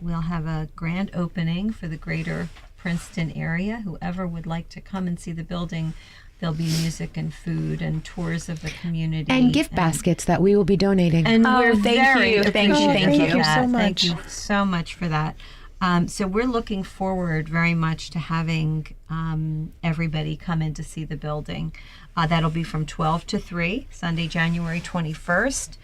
we'll have a grand opening for the greater Princeton area. Whoever would like to come and see the building, there'll be music and food and tours of the community. And gift baskets that we will be donating. And we're thank very you, thank you, appreciative thank of you that. so much. Thank you so much for that. So we're looking forward very much to having everybody come in to see the building. That'll be from 12 to 3, Sunday, January 21st.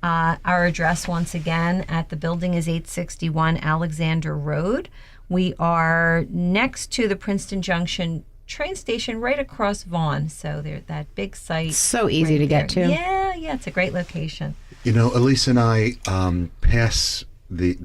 Our address, once again, at the building is 861 Alexander Road. We are next to the Princeton Junction train station, right across Vaughan. So there's that big site. So easy right to get there. to. Yeah, it's a great location. You know, Elise and I pass the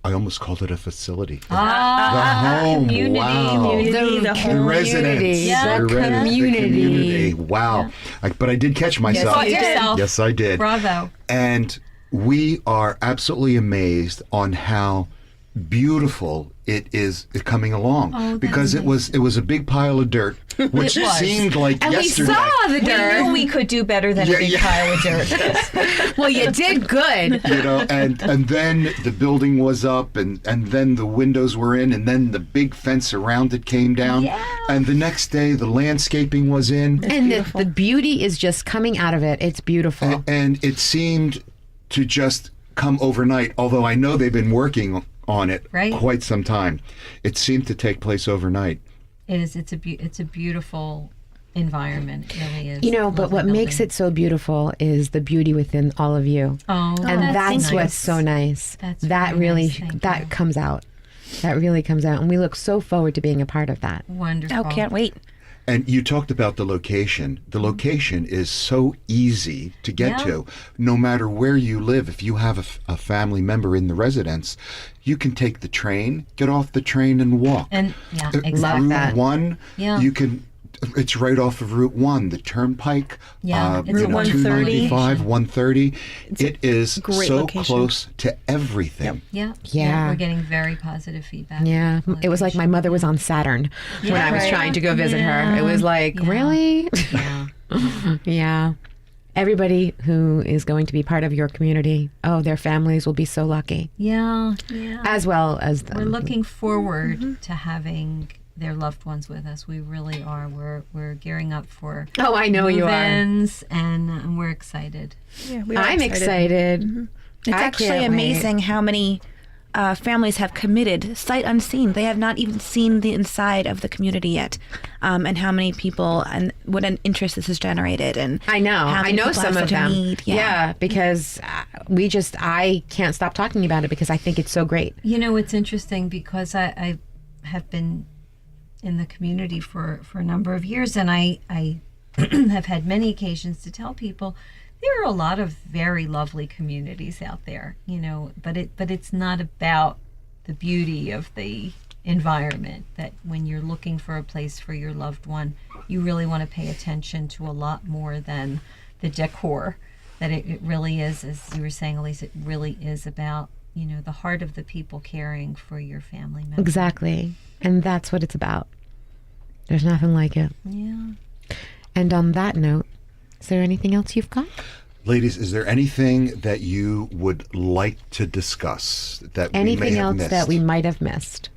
I almost called it a facility. The home. Community, Wow. community, The The residents. Yeah, The community. Wow. But I did catch myself. Caught yourself. Yes, I did. Bravo. And we are absolutely amazed on how beautiful it is coming along, because it was a big pile of dirt, which It was. seemed like And we yesterday. saw the We dirt. knew we could do better than a big pile of dirt. Well, you did good. You know, and then the building was up, and then the windows were in, and then the big fence around it came down, Yeah. and the next day the landscaping was in, And the beauty is just coming out of it. It's beautiful. and it seemed to just come overnight. Although I know they've been working on it Right. quite some time, it seemed to take place overnight. It is. It's a beautiful environment. It really is. You know, but Lovely what makes building. it so beautiful is the beauty within all of you. Oh, And that's nice. what's so nice. That's that very really nice. Thank that you. comes out. That really comes out, and we look so forward to being a part of that. Wonderful. Oh, can't wait. And you talked about the location. The location is so easy to get Yeah. to. No matter where you live, if you have a family member in the residence, you can take the train, get off the train, and walk. And yeah, Route exactly. that. 1, Yeah. you can. It's right off of Route 1, the Turnpike. Yeah, it's a Route wonderful 295, 130. It is great so location. close to everything. Yeah. Yeah. We're getting very positive feedback. Yeah, it was like my mother was on Saturn when I was Yeah. trying to go visit her. It was like, Yeah. really? Yeah. Yeah. Everybody who is going to be part of your community, their families will be so lucky, Yeah. Yeah. as well as We're them. looking forward to having their loved ones with us. We really are. We're gearing up for Oh, I know you are. move-ins, and we're excited. Yeah, we are I'm excited. It's I actually can't wait. amazing how many families have committed sight unseen. They have not even seen the inside of the community yet, and how many people and what an interest this has generated. And I know. how I many know people have some of such a them. need. Yeah, because I can't stop talking about it because I think it's so great. You know, it's interesting because I have been in the community for a number of years, and I have had many occasions to tell people there are a lot of very lovely communities out there, you know, but it's not about the beauty of the environment. That when you're looking for a place for your loved one, you really want to pay attention to a lot more than the decor. That it really is, as you were saying, Elise, it really is about, you know, the heart of the people caring for your family member. Exactly. And that's what it's about. There's nothing like it. Yeah. And on that note, is there anything else you've got? Ladies, is there anything that you would like to discuss that we may Anything have else missed? that we might have missed?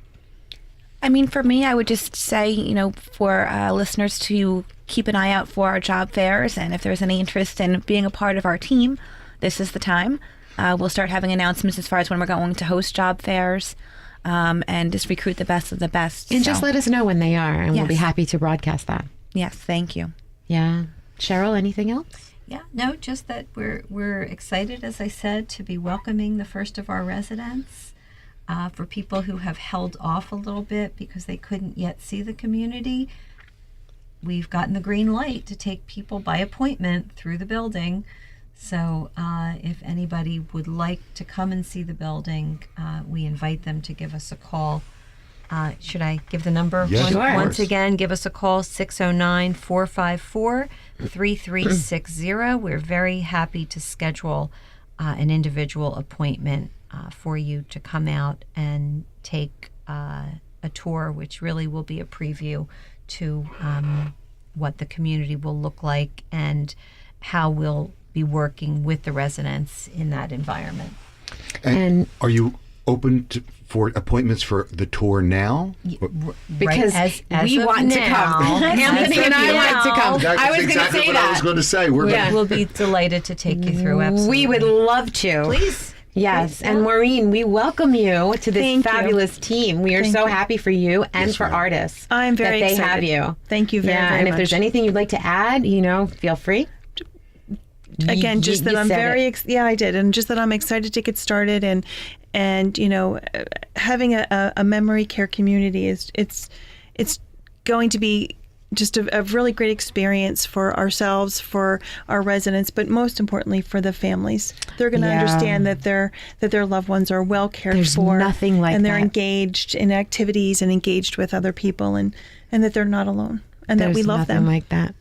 I mean, for me, I would just say, you know, for listeners to keep an eye out for our job fairs, and if there's any interest in being a part of our team, this is the time. We'll start having announcements as far as when we're going to host job fairs, and just recruit the best of the best. And just let us know when they are, and we'll be Yes. happy to broadcast that. Yes, thank you. Yeah. Cheryl, anything else? Yeah, no, just that we're excited, as I said, to be welcoming the first of our residents. For people who have held off a little bit because they couldn't yet see the community, we've gotten the green light to take people by appointment through the building. So if anybody would like to come and see the building, we invite them to give us a call. Should I give the number? Yes, of Sure. Once course. again, give us a call, 609-454-3360. We're very happy to schedule an individual appointment for you to come out and take a tour, which really will be a preview to what the community will look like and how we'll be working with the residents in that environment. And- are you for appointments for the tour now? Because as we of want to now, come. Anthony and I want to come. That's I was going to exactly say what that. I was going to say. We'll be delighted to take you through. Absolutely. We would love to. Please. Yes, and Maureen, we welcome you to this Thank you. fabulous team. We are Thank so you. happy for you and for Artis. I'm very that they excited. have you. Thank you very, yeah, very and if much. there's anything you'd like to add, feel free. Again, just that you I'm said very it. yeah, I did, and just that I'm excited to get started, and having a memory care community it's going to be just a really great experience for ourselves, for our residents, but most importantly for the families. They're going to Yeah. understand that their loved ones are well cared There's for, nothing like and they're that. engaged in activities and engaged with other people, and that they're not alone, and that we There's love nothing them. like that.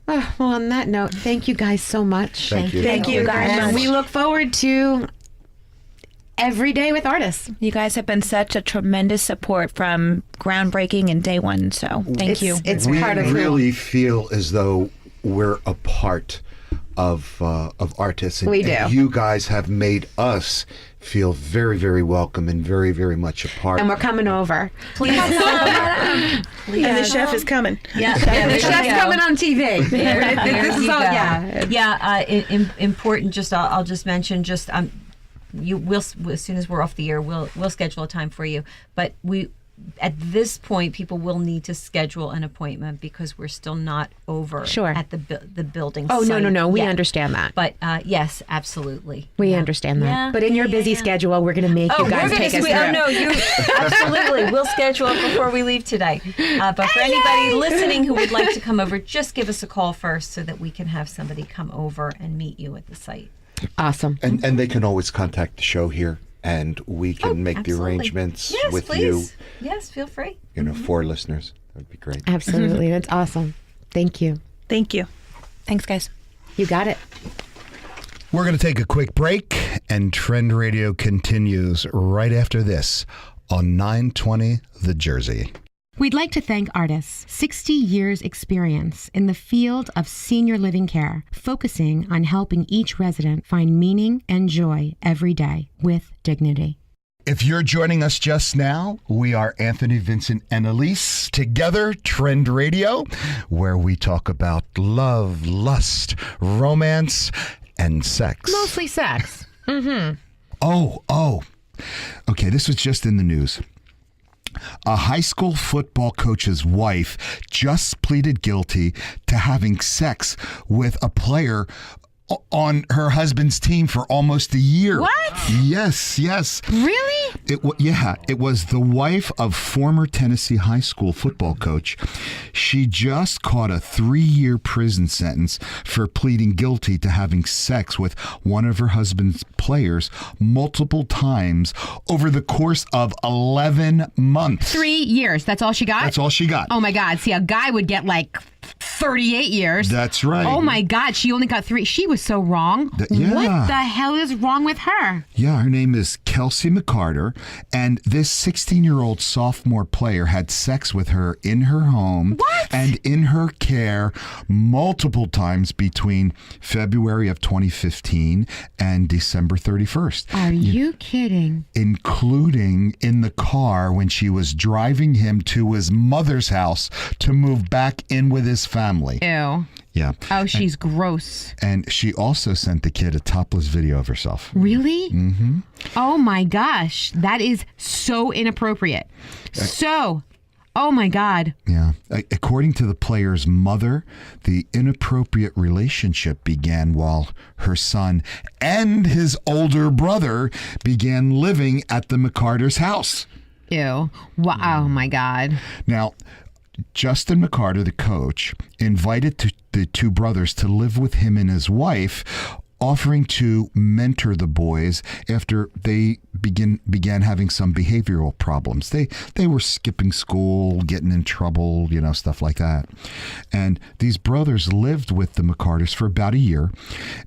Oh, well, on that note, thank you guys so much. Thank you. Thank you very And much. we look forward to every day with Artis. You guys have been such a tremendous support from groundbreaking and day one. So thank you. It's We part of who- really feel as though we're a part of Artis. And, We do. and you guys have made us feel very, very welcome and very, very much a part. And we're coming over. Please. And the chef is coming. Yeah. The chef's coming on TV. This is you all, go. yeah. Yeah. Important. Just I'll just mention. Just you will, as soon as we're off the air, we'll schedule a time for you. But at this point, people will need to schedule an appointment because we're still not over Sure. at the building. Oh, site no. We yet. understand that. But yes, absolutely. We Yeah. understand that. Yeah, but in your yeah, busy yeah. schedule, we're going to make you guys we're take us gonna through. oh no, you absolutely. We'll schedule it before we leave today. But for anybody listening who would like to come over, just give us a call first so that we can have somebody come over and meet you at the site. Awesome. and they can always contact the show here, and we can make the Absolutely. arrangements Yes, with please. you. Yes, feel free. For listeners. That would be great. Absolutely. That's awesome. Thank you. Thank you. Thanks, guys. You got it. We're going to take a quick break, and Trend Radio continues right after this on 920 The Jersey. We'd like to thank Artis, 60 years experience in the field of senior living care, focusing on helping each resident find meaning and joy every day with dignity. If you're joining us just now, we are Anthony, Vincent, and Elise, together, Trend Radio, where we talk about love, lust, romance, and sex. Mostly sex. Oh. Okay, this was just in the news. A high school football coach's wife just pleaded guilty to having sex with a player on her husband's team for almost a year. What? Yes. Really? It was the wife of former Tennessee high school football coach. She just caught a 3-year prison sentence for pleading guilty to having sex with one of her husband's players multiple times over the course of 11 months. 3 years. That's all she got? That's all she got. Oh my God. See, a guy would get like 38 years. That's right. Oh my God. She only got 3. She was so wrong. Yeah. What the hell is wrong with her? Yeah, her name is Kelsey McCarter, and this 16-year-old sophomore player had sex with her in her home and in her care multiple times between February of 2015 and December 31st. Are you kidding? Including in the car when she was driving him to his mother's house to move back in with his family. Ew. Yeah. Oh, she's gross. And she also sent the kid a topless video of herself. Really? Mm-hmm. Oh my gosh. That is so inappropriate. Oh my God. Yeah. According to the player's mother, the inappropriate relationship began while her son and his older brother began living at the McCarter's house. Ew. Wow. Oh my God. Now, Justin McCarter, the coach, invited the two brothers to live with him and his wife, offering to mentor the boys after they began having some behavioral problems. They were skipping school, getting in trouble, stuff like that. And these brothers lived with the McCarters for about a year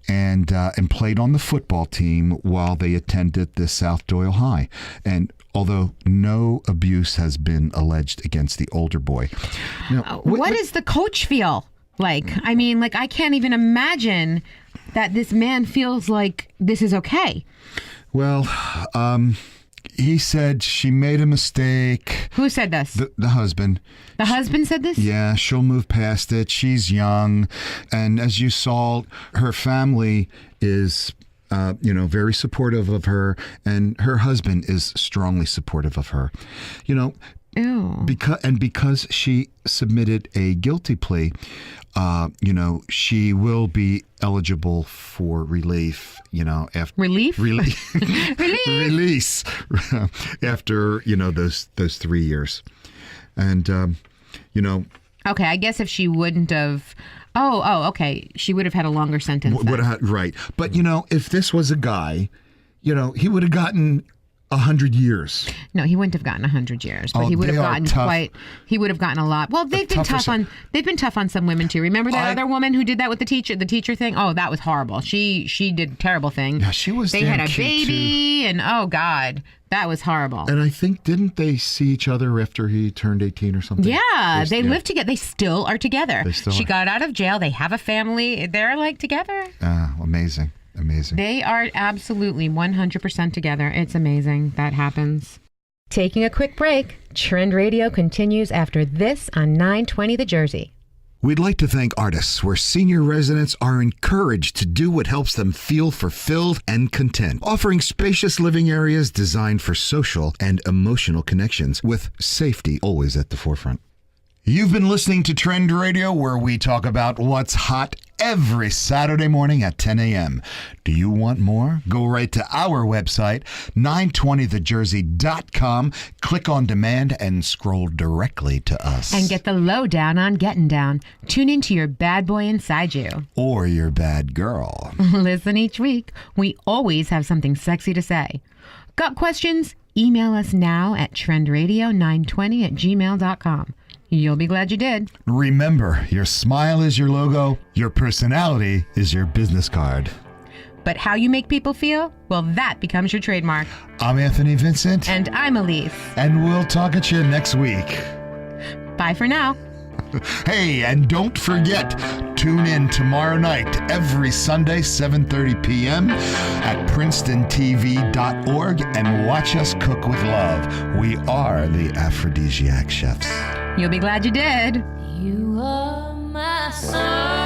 and played on the football team while they attended the South Doyle High. And although no abuse has been alleged against the older boy. Now, What does the coach feel like? I mean, I can't even imagine that this man feels like this is okay. Well, he said she made a mistake. Who said this? The husband. The husband said this? Yeah, she'll move past it. She's young. And as you saw, her family is, very supportive of her. And her husband is strongly supportive of her. Ew. Because she submitted a guilty plea, she will be eligible for relief, after Relief? Relief. Release after, those 3 years. And, Okay, I guess if she wouldn't have... Oh, okay. She would have had a longer sentence then. Right. But, if this was a guy, he would have gotten 100 years. No, he wouldn't have gotten 100 years, but Oh, he would have they are gotten tough. he would have gotten a lot. Well, they've been tough on some women too. Remember that other woman who did that with the teacher thing? Oh, that was horrible. She did a terrible thing. Yeah, she was They damn had a cute, baby and oh God, that was horrible. And I think, didn't they see each other after he turned 18 or something? Yeah, they live together. They still are together. She are. got out of jail. They have a family. They're like together. Amazing. Amazing. They are absolutely 100% together. It's amazing that happens. Taking a quick break. Trend Radio continues after this on 920 The Jersey. We'd like to thank Artis, where senior residents are encouraged to do what helps them feel fulfilled and content, offering spacious living areas designed for social and emotional connections, with safety always at the forefront. You've been listening to Trend Radio, where we talk about what's hot every Saturday morning at 10 a.m. Do you want more? Go right to our website, 920thejersey.com, click on demand, and scroll directly to us. And get the lowdown on getting down. Tune into your bad boy inside you. Or your bad girl. Listen each week. We always have something sexy to say. Got questions? Email us now at trendradio920@gmail.com. You'll be glad you did. Remember, your smile is your logo, your personality is your business card. But how you make people feel? Well, that becomes your trademark. I'm Anthony Vincent. And I'm Elise. And we'll talk at you next week. Bye for now. Hey, and don't forget, tune in tomorrow night, every Sunday, 7:30 p.m. at PrincetonTV.org and watch us cook with love. We are the Aphrodisiac Chefs. You'll be glad you did. You are my sun.